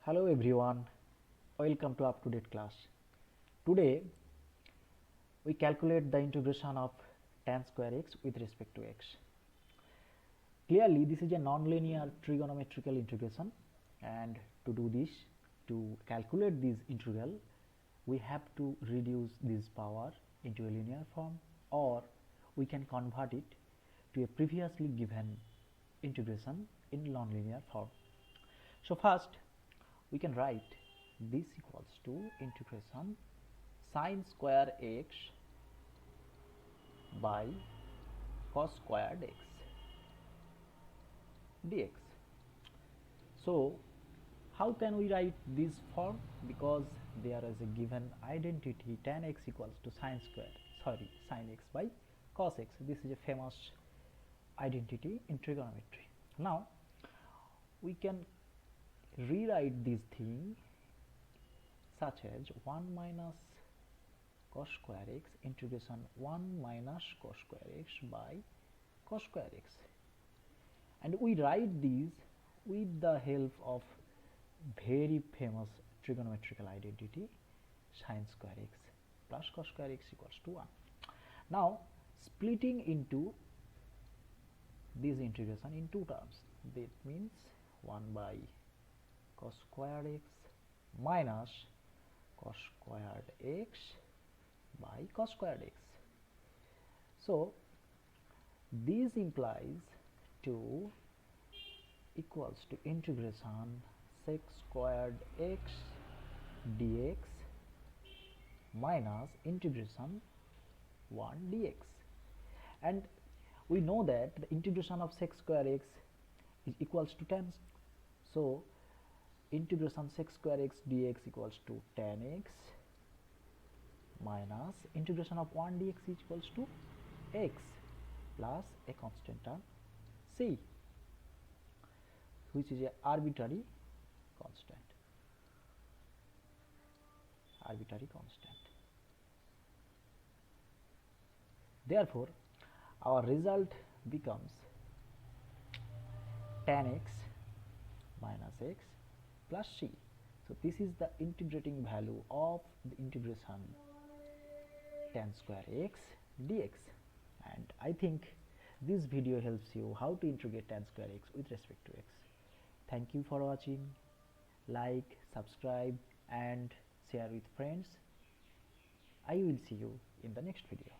Hello everyone, welcome to up to date class. Today we calculate the integration of tan square x with respect to x. Clearly this is a non-linear trigonometrical integration, and to do this, to calculate this integral, we have to reduce this power into a linear form, or we can convert it to a previously given integration in non-linear form. So first we can write this equals to integration sine square x by cos squared x dx. So how can we write this form? Because there is a given identity tan x equals to sine x by cos x. This is a famous identity in trigonometry. Now we can rewrite this thing such as 1 minus cos square x integration 1 minus cos square x by cos square x, and we write these with the help of very famous trigonometrical identity sine square x plus cos square x equals to 1. Now splitting into this integration in two terms, that means 1 by cos squared x minus cos squared x by cos squared x. So this implies 2 equals to integration sec squared x dx minus integration 1 dx, and we know that the integration of sec square x is equals to tan. So integration sec square x dx equals to tan x minus integration of 1 dx is equals to x plus a constant term c, which is a arbitrary constant. Therefore our result becomes tan x minus x plus c. So this is the integrating value of the integration tan square x dx, and I think this video helps you how to integrate tan square x with respect to x. Thank you for watching. Like, subscribe and share with friends. I will see you in the next video.